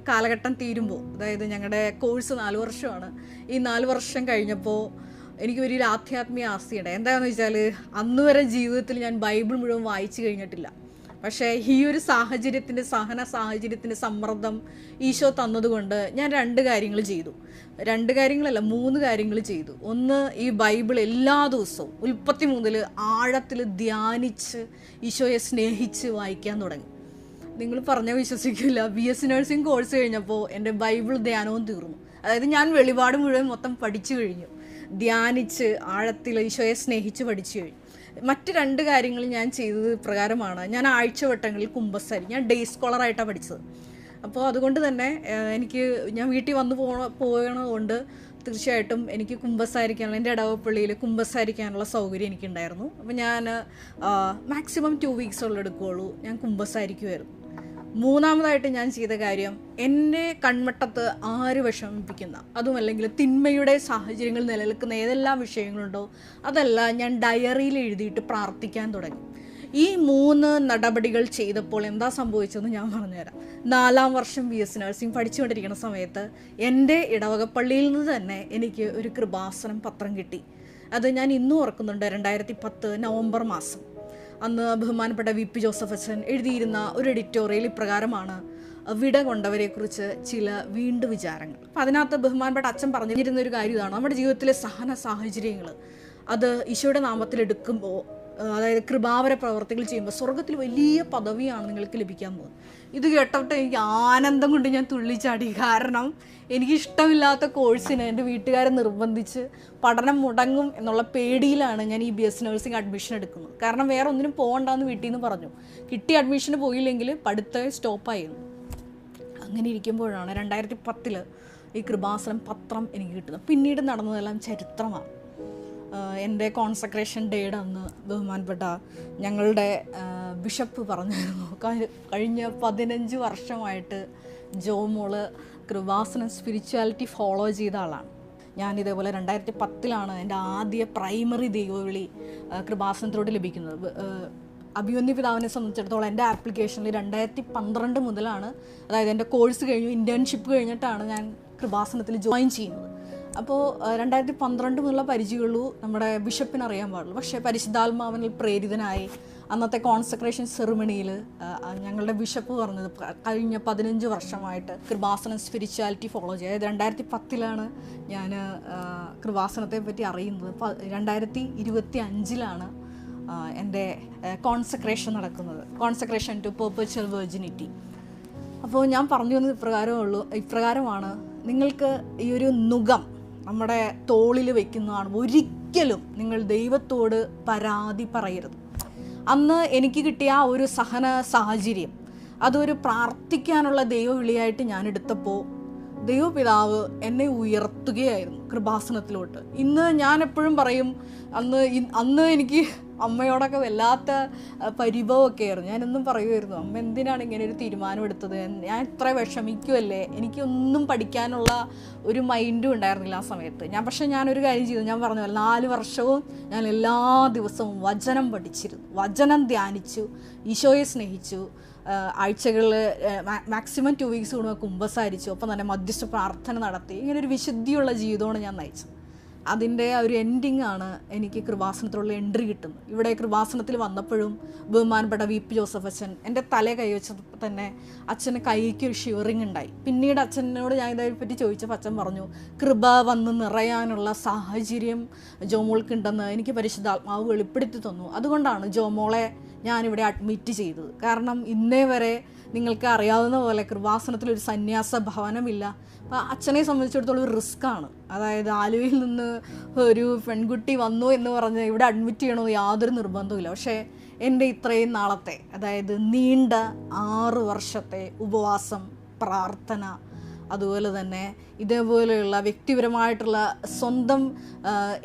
കാലഘട്ടം തീരുമ്പോൾ, അതായത് ഞങ്ങളുടെ കോഴ്സ് 4 വർഷമാണ്. ഈ 4 വർഷം കഴിഞ്ഞപ്പോൾ എനിക്ക് വലിയൊരു ആധ്യാത്മിക ആസ്തിയുണ്ട്. എന്താണെന്ന് വെച്ചാൽ അന്ന് വരെ ജീവിതത്തിൽ ഞാൻ ബൈബിൾ മുഴുവൻ വായിച്ചു കഴിഞ്ഞിട്ടില്ല. പക്ഷേ ഈ ഒരു സഹന സാഹചര്യത്തിൻ്റെ സമ്മർദ്ദം ഈശോ തന്നതുകൊണ്ട് ഞാൻ 2 കാര്യങ്ങൾ ചെയ്തു. 2 കാര്യങ്ങളല്ല, 3 കാര്യങ്ങൾ ചെയ്തു. ഒന്ന്, ഈ ബൈബിൾ എല്ലാ ദിവസവും ഉൽപ്പത്തി മുതൽ ആഴത്തിൽ ധ്യാനിച്ച് ഈശോയെ സ്നേഹിച്ച് വായിക്കാൻ തുടങ്ങി. നിങ്ങൾ പറഞ്ഞാൽ വിശ്വസിക്കില്ല, BSc നഴ്സിംഗ് കോഴ്സ് കഴിഞ്ഞപ്പോൾ എൻ്റെ ബൈബിൾ ധ്യാനവും തീർന്നു. അതായത് ഞാൻ വെളിപാട് മുഴുവൻ മൊത്തം പഠിച്ചു കഴിഞ്ഞു. ധ്യാനിച്ച് ആഴത്തിൽ ഈശോയെ സ്നേഹിച്ച് പഠിച്ചു കഴിഞ്ഞു. മറ്റ് 2 കാര്യങ്ങൾ ഞാൻ ചെയ്തത് പ്രകാരമാണ്. ഞാൻ ആഴ്ചവട്ടങ്ങളിൽ കുമ്പസാരിക്കും. ഞാൻ ഡേ സ്കോളറായിട്ടാണ് പഠിച്ചത്. അപ്പോൾ അതുകൊണ്ട് തന്നെ ഞാൻ വീട്ടിൽ വന്ന് പോകണതുകൊണ്ട് തീർച്ചയായിട്ടും എനിക്ക് കുമ്പസാരിക്കാനുള്ള, എൻ്റെ ഇടവപ്പള്ളിയിൽ കുമ്പസാരിക്കാനുള്ള സൗകര്യം എനിക്കുണ്ടായിരുന്നു. അപ്പോൾ ഞാൻ മാക്സിമം 2 വീക്സുള്ള എടുക്കുകയുള്ളൂ, ഞാൻ കുമ്പസാരിക്കുമായിരുന്നു. 3-മതായിട്ട് ഞാൻ ചെയ്ത കാര്യം, എന്നെ കൺമട്ടത്ത് ആര് വിഷമിപ്പിക്കുന്ന, അതുമല്ലെങ്കിൽ തിന്മയുടെ സാഹചര്യങ്ങൾ നിലനിൽക്കുന്ന ഏതെല്ലാം വിഷയങ്ങളുണ്ടോ അതെല്ലാം ഞാൻ ഡയറിയിൽ എഴുതിയിട്ട് പ്രാർത്ഥിക്കാൻ തുടങ്ങി. ഈ 3 നടപടികൾ ചെയ്തപ്പോൾ എന്താ സംഭവിച്ചതെന്ന് ഞാൻ പറഞ്ഞുതരാം. 4-ാം വർഷം BSc നഴ്സിംഗ് പഠിച്ചുകൊണ്ടിരിക്കുന്ന സമയത്ത് എൻ്റെ ഇടവകപ്പള്ളിയിൽ നിന്ന് തന്നെ എനിക്ക് ഒരു കൃപാസനം പത്രം കിട്ടി. അത് ഞാൻ ഇന്നും ഓർക്കുന്നുണ്ട്. 2010 നവംബർ മാസം. അന്ന് ബഹുമാനപ്പെട്ട VP ജോസഫ് അച്ഛൻ എഴുതിയിരുന്ന ഒരു എഡിറ്റോറിയൽ ഇപ്രകാരമാണ്: വിട കൊണ്ടവരെക്കുറിച്ച് ചില വീണ്ടു വിചാരങ്ങൾ. അപ്പം അതിനകത്ത് ബഹുമാനപ്പെട്ട അച്ഛൻ പറഞ്ഞിരുന്ന ഒരു കാര്യം ഇതാണ്: നമ്മുടെ ജീവിതത്തിലെ സഹന സാഹചര്യങ്ങൾ അത് ഈശോയുടെ നാമത്തിൽ എടുക്കുമ്പോൾ, അതായത് കൃപാവര പ്രവർത്തികൾ ചെയ്യുമ്പോൾ സ്വർഗത്തിൽ വലിയ പദവിയാണ് നിങ്ങൾക്ക് ലഭിക്കാൻ പോകുന്നത്. ഇത് കേട്ടിട്ട് എനിക്ക് ആനന്ദം കൊണ്ട് ഞാൻ തുള്ളിച്ചാടി. കാരണം എനിക്കിഷ്ടമില്ലാത്ത കോഴ്സിന് എൻ്റെ വീട്ടുകാരെ നിർബന്ധിച്ച് പഠനം മുടങ്ങും എന്നുള്ള പേടിയിലാണ് ഞാൻ ഈ BSc നഴ്സിംഗ് അഡ്മിഷൻ എടുക്കുന്നത്. കാരണം വേറെ ഒന്നിനും പോകണ്ടെന്ന് വീട്ടിൽ നിന്ന് പറഞ്ഞു. കിട്ടിയ അഡ്മിഷന് പോയില്ലെങ്കിൽ പഠിത്തം സ്റ്റോപ്പായിരുന്നു. അങ്ങനെ ഇരിക്കുമ്പോഴാണ് 2010 ഈ കൃപാസനം പത്രം എനിക്ക് കിട്ടുന്നത്. പിന്നീട് നടന്നതെല്ലാം ചരിത്രമാണ്. എൻ്റെ കോൺസക്രേഷൻ ഡേയുടെ അന്ന് ബഹുമാനപ്പെട്ട ഞങ്ങളുടെ ബിഷപ്പ് പറഞ്ഞിരുന്നു, കഴിഞ്ഞ 15 വർഷമായിട്ട് ജോമോള് കൃപാസനം സ്പിരിച്വാലിറ്റി ഫോളോ ചെയ്ത ആളാണ്. ഞാനിതേപോലെ 2010 എൻ്റെ ആദ്യ പ്രൈമറി ദൈവവിളി കൃപാസനത്തിലോട്ട് ലഭിക്കുന്നത്. അഭിമന്യ പിതാവിനെ സംബന്ധിച്ചിടത്തോളം എൻ്റെ ആപ്ലിക്കേഷനിൽ 2012 മുതലാണ്, അതായത് എൻ്റെ കോഴ്സ് കഴിഞ്ഞു, ഇൻറ്റേൺഷിപ്പ് കഴിഞ്ഞിട്ടാണ് ഞാൻ കൃപാസനത്തിൽ ജോയിൻ ചെയ്യുന്നത്. അപ്പോൾ 2012 മുതലുള്ള പരിചയമുള്ളൂ, നമ്മുടെ ബിഷപ്പിന് അറിയാൻ പാടുള്ളൂ. പക്ഷേ പരിശുദ്ധാത്മാവിനിൽ പ്രേരിതനായി അന്നത്തെ കോൺസക്രേഷൻ സെറിമണിയിൽ ഞങ്ങളുടെ ബിഷപ്പ് പറഞ്ഞത്, കഴിഞ്ഞ 15 വർഷമായിട്ട് കൃപാസനം സ്പിരിച്വാലിറ്റി ഫോളോ ചെയ്യുക. അതായത് 2010 ഞാൻ കൃപാസനത്തെ പറ്റി അറിയുന്നത്. 2025 എൻ്റെ കോൺസക്രേഷൻ നടക്കുന്നത്, കോൺസക്രേഷൻ ടു പെർപെച്വൽ വെർജിനിറ്റി. അപ്പോൾ ഞാൻ പറഞ്ഞു വന്നത് ഇപ്രകാരമാണ്: നിങ്ങൾക്ക് ഈ ഒരു നുകം നമ്മുടെ തോളിൽ വയ്ക്കുന്നതാണ്. ഒരിക്കലും നിങ്ങൾ ദൈവത്തോട് പരാതി പറയരുത്. അന്ന് എനിക്ക് കിട്ടിയ ആ ഒരു സഹന സാഹചര്യം അതൊരു പ്രാർത്ഥിക്കാനുള്ള ദൈവവിളിയായിട്ട് ഞാൻ എടുത്തപ്പോൾ ദൈവപിതാവ് എന്നെ ഉയർത്തുകയായിരുന്നു കൃപാസനത്തിലോട്ട്. ഇന്ന് ഞാൻ എപ്പോഴും പറയും, അന്ന് എനിക്ക് അമ്മയോടൊക്കെ വല്ലാത്ത പരിഭവമൊക്കെ ആയിരുന്നു. ഞാനെന്നും പറയുമായിരുന്നു, അമ്മ എന്തിനാണ് ഇങ്ങനെ ഒരു തീരുമാനം എടുത്തത്, ഞാൻ ഇത്ര വിഷമിക്കുമല്ലേ, എനിക്കൊന്നും പഠിക്കാനുള്ള ഒരു മൈൻഡും ഉണ്ടായിരുന്നില്ല ആ സമയത്ത്. പക്ഷേ ഞാനൊരു കാര്യം ചെയ്തു, ഞാൻ പറഞ്ഞു 4 വർഷവും ഞാൻ എല്ലാ ദിവസവും വചനം പഠിച്ചിരുന്നു, വചനം ധ്യാനിച്ചു, ഈശോയെ സ്നേഹിച്ചു. ആഴ്ചകളിൽ മാക്സിമം 2 വീക്സ് കൂടുമ്പോൾ കുമ്പസാരിച്ചു. ഒപ്പം തന്നെ മധ്യസ്ഥ പ്രാർത്ഥന നടത്തി. ഇങ്ങനെ ഒരു വിശുദ്ധിയുള്ള ജീവിതമാണ് ഞാൻ നയിച്ചത്. അതിൻ്റെ ഒരു എൻഡിങ് ആണ് എനിക്ക് കൃപാസനത്തിലുള്ള എൻട്രി കിട്ടുന്നത്. ഇവിടെ കൃപാസനത്തിൽ വന്നപ്പോഴും ബഹുമാനപ്പെട്ട VP ജോസഫ് അച്ഛൻ എൻ്റെ തലയെ കൈവച്ചപ്പോൾ തന്നെ അച്ഛന് കൈക്ക് ഒരു ഷിവറിങ് ഉണ്ടായി. പിന്നീട് അച്ഛനോട് ഞാൻ ഇതേപ്പറ്റി ചോദിച്ചപ്പോൾ അച്ഛൻ പറഞ്ഞു, കൃപ വന്ന് നിറയാനുള്ള സാഹചര്യം ജോമോൾക്കുണ്ടെന്ന് എനിക്ക് പരിശുദ്ധാത്മാവ് വെളിപ്പെടുത്തി തന്നു. അതുകൊണ്ടാണ് ജോമോളെ ഞാനിവിടെ അഡ്മിറ്റ് ചെയ്തത്. കാരണം ഇന്നേ വരെ നിങ്ങൾക്ക് അറിയാവുന്ന പോലെ കൃപാസനത്തിലൊരു സന്യാസ ഭവനമില്ല. അപ്പോൾ അച്ഛനെ സംബന്ധിച്ചിടത്തോളം ഒരു റിസ്ക്കാണ്. അതായത് ആലുവയിൽ നിന്ന് ഒരു പെൺകുട്ടി വന്നു എന്ന് പറഞ്ഞ് ഇവിടെ അഡ്മിറ്റ് ചെയ്യണമെന്ന് യാതൊരു നിർബന്ധവുമില്ല. പക്ഷേ എൻ്റെ ഇത്രയും നാളത്തെ, അതായത് നീണ്ട 6 വർഷത്തെ ഉപവാസം, പ്രാർത്ഥന, അതുപോലെ തന്നെ ഇതേപോലെയുള്ള വ്യക്തിപരമായിട്ടുള്ള സ്വന്തം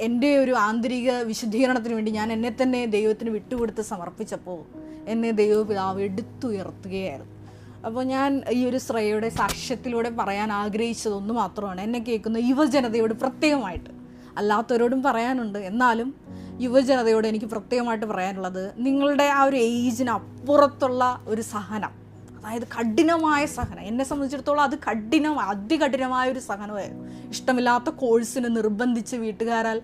എൻ്റെ ഒരു ആന്തരിക വിശുദ്ധീകരണത്തിന് വേണ്ടി ഞാൻ എന്നെ തന്നെ ദൈവത്തിന് വിട്ടുകൊടുത്ത് സമർപ്പിച്ചപ്പോൾ എന്നെ ദൈവപിതാവ് എടുത്തുയർത്തുകയായിരുന്നു. അപ്പോൾ ഞാൻ ഈ ഒരു ശ്രേയയുടെ സാക്ഷ്യത്തിലൂടെ പറയാൻ ആഗ്രഹിച്ചത് ഒന്ന് മാത്രമാണ്. എന്നെ കേൾക്കുന്ന യുവജനതയോട് പ്രത്യേകമായിട്ട്, അല്ലാത്തവരോടും പറയാനുണ്ട്, എന്നാലും യുവജനതയോട് എനിക്ക് പ്രത്യേകമായിട്ട് പറയാനുള്ളത്, നിങ്ങളുടെ ആ ഒരു ഏജിന് അപ്പുറത്തുള്ള ഒരു സഹനം, അതായത് കഠിനമായ സഹനം. എന്നെ സംബന്ധിച്ചിടത്തോളം അത് അതികഠിനമായ ഒരു സഹനമായിരുന്നു. ഇഷ്ടമില്ലാത്ത കോഴ്സിന് നിർബന്ധിച്ച് വീട്ടുകാരാൽ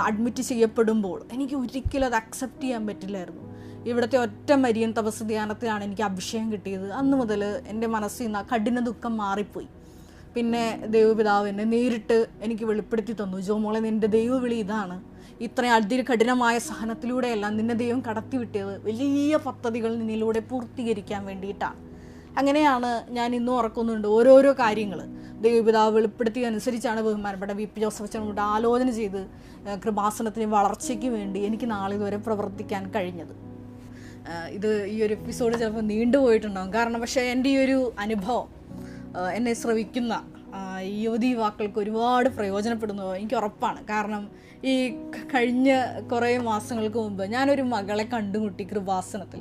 അഡ്മിറ്റ് ചെയ്യപ്പെടുമ്പോൾ എനിക്ക് ഒരിക്കലും അത് അക്സെപ്റ്റ് ചെയ്യാൻ പറ്റില്ലായിരുന്നു. ഇവിടുത്തെ ഒറ്റ മരിയൻ തപസ് ധ്യാനത്തിലാണ് എനിക്ക് അഭിഷേകം കിട്ടിയത്. അന്ന് മുതൽ എൻ്റെ മനസ്സിൽ നിന്ന് കഠിന ദുഃഖം മാറിപ്പോയി. പിന്നെ ദൈവപിതാവ് എന്നെ നേരിട്ട് എനിക്ക് വെളിപ്പെടുത്തി തന്നു, ജോമോളെ നിൻ്റെ ദൈവവിളി ഇതാണ്, ഇത്രയും അതികഠിനമായ സഹനത്തിലൂടെയെല്ലാം നിന്നെ ദൈവം കടത്തിവിട്ടത് വലിയ പദ്ധതികൾ നിന്നിലൂടെ പൂർത്തീകരിക്കാൻ വേണ്ടിയിട്ടാണ്. അങ്ങനെയാണ് ഞാൻ ഇന്നും ഓർക്കുന്നുണ്ട് ഓരോരോ കാര്യങ്ങൾ ദൈവപിതാവ് വെളിപ്പെടുത്തിയ അനുസരിച്ചാണ് ബഹുമാനപ്പെട്ട VP ജോസഫ് അച്ഛനോട് ആലോചന ചെയ്ത് കൃപാസനത്തിന് വളർച്ചയ്ക്ക് വേണ്ടി എനിക്ക് നാളിതുവരെ പ്രവർത്തിക്കാൻ കഴിഞ്ഞത്. ഈ ഒരു എപ്പിസോഡ് ചിലപ്പോൾ നീണ്ടുപോയിട്ടുണ്ടാകും. കാരണം പക്ഷേ എൻ്റെ ഈ ഒരു അനുഭവം എന്നെ ശ്രവിക്കുന്ന യുവതി യുവാക്കൾക്ക് ഒരുപാട് പ്രയോജനപ്പെടുന്നത് എനിക്ക് ഉറപ്പാണ്. കാരണം ഈ കഴിഞ്ഞ കുറേ മാസങ്ങൾക്ക് മുമ്പ് ഞാനൊരു മകളെ കണ്ടുമുട്ടി കൃപാസനത്തിൽ.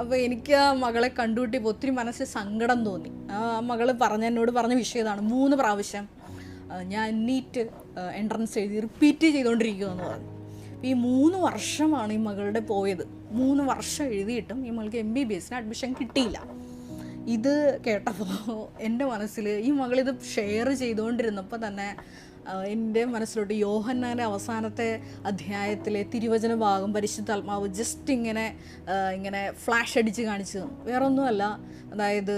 അപ്പോൾ എനിക്ക് ആ മകളെ കണ്ടുമുട്ടിയപ്പോൾ ഒത്തിരി മനസ്സിൽ സങ്കടം തോന്നി. ആ മകൾ എന്നോട് പറഞ്ഞ വിഷയം ഇതാണ്, 3 പ്രാവശ്യം ഞാൻ നീറ്റ് എൻട്രൻസ് എഴുതി റിപ്പീറ്റ് ചെയ്തുകൊണ്ടിരിക്കുമെന്ന് പറഞ്ഞു. ഈ 3 വർഷമാണ് ഈ മകളുടെ പോയത്. 3 വർഷം എഴുതിയിട്ടും ഈ മകൾക്ക് MBBSന് അഡ്മിഷൻ കിട്ടിയില്ല. ഇത് കേട്ടപ്പോൾ എൻ്റെ മനസ്സിൽ ഈ മകളിത് ഷെയർ ചെയ്തുകൊണ്ടിരുന്നപ്പോൾ തന്നെ എൻ്റെ മനസ്സിലോട്ട് യോഹന്നാൻ്റെ അവസാനത്തെ അധ്യായത്തിലെ തിരുവചന ഭാഗം പരിശുദ്ധാത്മാവ് ജസ്റ്റ് ഇങ്ങനെ ഫ്ലാഷ് അടിച്ച് കാണിച്ചു തന്നു. വേറൊന്നുമല്ല, അതായത്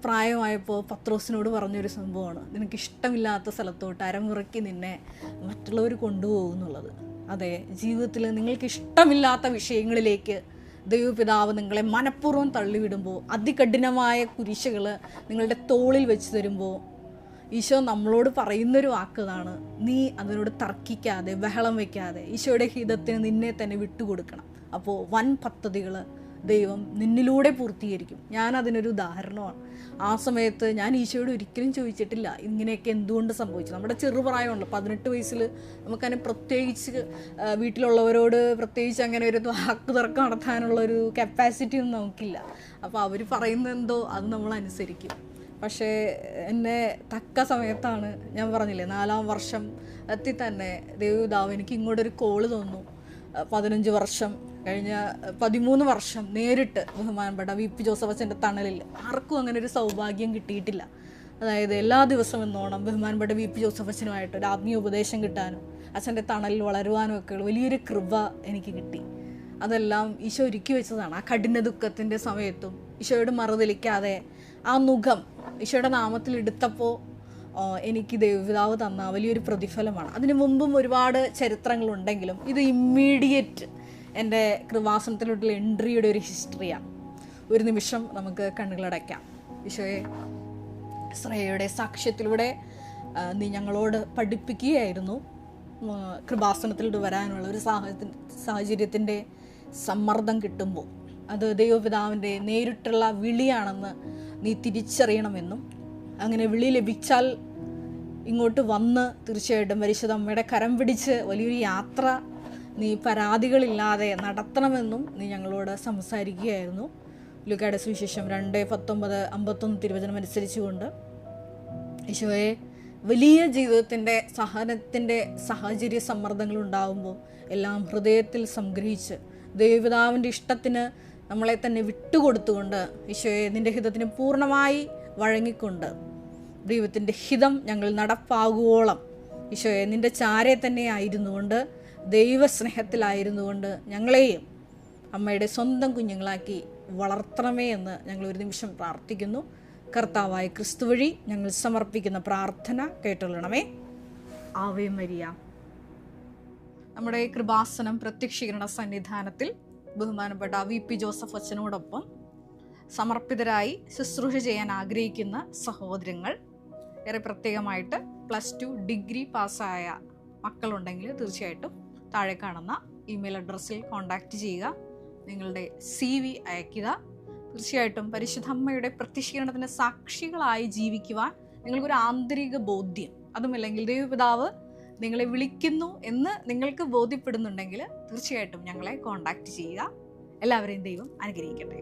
പ്രായമായപ്പോൾ പത്രോസിനോട് പറഞ്ഞൊരു സംഭവമാണ്, നിനക്കിഷ്ടമില്ലാത്ത സ്ഥലത്തോട്ട് അരമുറക്കി നിന്നെ മറ്റുള്ളവർ കൊണ്ടുപോകുന്നുള്ളത്. അതെ, ജീവിതത്തിൽ നിങ്ങൾക്ക് ഇഷ്ടമില്ലാത്ത വിഷയങ്ങളിലേക്ക് ദൈവപിതാവ് നിങ്ങളെ മനഃപൂർവ്വം തള്ളിവിടുമ്പോൾ, അതികഠിനമായ കുരിശുകൾ നിങ്ങളുടെ തോളിൽ വെച്ച് തരുമ്പോൾ ഈശോ നമ്മളോട് പറയുന്നൊരു വാക്കതാണ്, നീ അതിനോട് തർക്കിക്കാതെ ബഹളം വയ്ക്കാതെ ഈശോയുടെ ഹിതത്തിന് നിന്നെ തന്നെ വിട്ടുകൊടുക്കണം. അപ്പോൾ വൻ പദ്ധതികൾ ദൈവം നിന്നിലൂടെ പൂർത്തീകരിക്കും. ഞാനതിനൊരു ഉദാഹരണമാണ്. ആ സമയത്ത് ഞാൻ ഈശോയോട് ഒരിക്കലും ചോദിച്ചിട്ടില്ല ഇങ്ങനെയൊക്കെ എന്തുകൊണ്ട് സംഭവിച്ചു. നമ്മുടെ ചെറുപ്രായമുണ്ട്, 18 വയസ്സിൽ നമുക്കതിനെ പ്രത്യേകിച്ച് വീട്ടിലുള്ളവരോട് പ്രത്യേകിച്ച് അങ്ങനെ ഒരു വാക്ക് തർക്കം നടത്താനുള്ളൊരു കപ്പാസിറ്റി ഒന്നും നമുക്കില്ല. അപ്പോൾ അവർ പറയുന്നതെന്തോ അത് നമ്മൾ അനുസരിക്കും. പക്ഷേ എന്നെ തക്ക സമയത്താണ്, ഞാൻ പറഞ്ഞില്ലേ 4-ാം വർഷം എത്തി തന്നെ ദൈവപിതാവ് എനിക്ക് ഇങ്ങോട്ടൊരു കോള് തന്നു. 15 വർഷം കഴിഞ്ഞ 13 വർഷം നേരിട്ട് ബഹുമാനപ്പെട്ട VP ജോസഫ് അച്ഛൻ്റെ തണലിൽ ആർക്കും അങ്ങനെ ഒരു സൗഭാഗ്യം കിട്ടിയിട്ടില്ല. അതായത് എല്ലാ ദിവസവും എന്നോണം ബഹുമാനപ്പെട്ട VP ജോസഫ് അച്ഛനുമായിട്ട് ഒരു ആത്മീയ ഉപദേശം കിട്ടാനും അച്ഛൻ്റെ തണലിൽ വളരുവാനും ഒക്കെ വലിയൊരു കൃപ എനിക്ക് കിട്ടി. അതെല്ലാം ഈശോ ഒരുക്കി വെച്ചതാണ്. ആ കഠിന ദുഃഖത്തിൻ്റെ സമയത്തും ഈശോയോട് മറുതലിക്കാതെ ആ മുഖം ഈശോയുടെ നാമത്തിൽ എടുത്തപ്പോൾ എനിക്ക് ദൈവപിതാവ് തന്ന വലിയൊരു പ്രതിഫലമാണ്. അതിനു മുമ്പും ഒരുപാട് ചരിത്രങ്ങളുണ്ടെങ്കിലും ഇത് ഇമ്മീഡിയറ്റ് എൻ്റെ കൃപാസനത്തിലോട്ടുള്ള എൻട്രിയുടെ ഒരു ഹിസ്റ്ററിയാണ്. ഒരു നിമിഷം നമുക്ക് കണ്ണുകളടയ്ക്കാം. ഈശോയെ, ശ്രേയയുടെ സാക്ഷ്യത്തിലൂടെ നീ ഞങ്ങളോട് പഠിപ്പിക്കുകയായിരുന്നു കൃപാസനത്തിലോട്ട് വരാനുള്ള ഒരു സാഹചര്യത്തിൻ്റെ സമ്മർദ്ദം കിട്ടുമ്പോൾ അത് ദൈവപിതാവിൻ്റെ നേരിട്ടുള്ള വിളിയാണെന്ന് നീ തിരിച്ചറിയണമെന്നും, അങ്ങനെ വിളി ലഭിച്ചാൽ ഇങ്ങോട്ട് വന്ന് തീർച്ചയായിട്ടും പരിശുദ്ധ അമ്മയുടെ കരം പിടിച്ച് വലിയൊരു യാത്ര നീ പരാതികളില്ലാതെ നടത്തണമെന്നും നീ ഞങ്ങളോട് സംസാരിക്കുകയായിരുന്നു. ലൂക്കായുടെ സുവിശേഷം 2:19-51 തിരുവചനം അനുസരിച്ചുകൊണ്ട് ഈശോയെ, വലിയ ജീവിതത്തിൻ്റെ സഹനത്തിൻ്റെ സാഹചര്യ സമ്മർദ്ദങ്ങൾ ഉണ്ടാകുമ്പോൾ എല്ലാം ഹൃദയത്തിൽ സംഗ്രഹിച്ച് ദൈവപിതാവിൻ്റെ ഇഷ്ടത്തിന് നമ്മളെ തന്നെ വിട്ടുകൊടുത്തുകൊണ്ട് ഈശോയെ നിൻ്റെ ഹിതത്തിന് പൂർണ്ണമായി വഴങ്ങിക്കൊണ്ട് ദൈവത്തിൻ്റെ ഹിതം ഞങ്ങൾ നടപ്പാകുവോളം ഈശോയെ, നിൻ്റെ ചാരെ തന്നെ ആയിരുന്നുകൊണ്ട്, ദൈവസ്നേഹത്തിലായിരുന്നുകൊണ്ട് ഞങ്ങളെയും അമ്മയുടെ സ്വന്തം കുഞ്ഞുങ്ങളാക്കി വളർത്തണമേ എന്ന് ഞങ്ങൾ ഒരു നിമിഷം പ്രാർത്ഥിക്കുന്നു. കർത്താവായ ക്രിസ്തു വഴി ഞങ്ങൾ സമർപ്പിക്കുന്ന പ്രാർത്ഥന കേട്ടുകൊള്ളണമേ. Ave Maria. നമ്മുടെ കൃപാസനം പ്രത്യക്ഷീകരണ സന്നിധാനത്തിൽ ബഹുമാനപ്പെട്ട VP ജോസഫ് അച്ഛനോടൊപ്പം സമർപ്പിതരായി ശുശ്രൂഷ ചെയ്യാൻ ആഗ്രഹിക്കുന്ന സഹോദരങ്ങൾ, ഏറെ പ്രത്യേകമായിട്ട് +2 ഡിഗ്രി പാസ്സായ മക്കളുണ്ടെങ്കിൽ തീർച്ചയായിട്ടും താഴെ കാണുന്ന ഇമെയിൽ അഡ്രസ്സിൽ കോൺടാക്റ്റ് ചെയ്യുക. നിങ്ങളുടെ CV അയയ്ക്കുക. തീർച്ചയായിട്ടും പരിശുദ്ധ അമ്മയുടെ പ്രത്യക്ഷീകരണത്തിന് സാക്ഷികളായി ജീവിക്കുവാൻ നിങ്ങൾക്കൊരു ആന്തരിക ബോധ്യം, അതുമല്ലെങ്കിൽ ദൈവപിതാവ് നിങ്ങളെ വിളിക്കുന്നു എന്ന് നിങ്ങൾക്ക് ബോധ്യപ്പെടുന്നുണ്ടെങ്കിൽ തീർച്ചയായിട്ടും ഞങ്ങളെ കോൺടാക്റ്റ് ചെയ്യുക. എല്ലാവരെയും ദൈവം അനുഗ്രഹിക്കട്ടെ.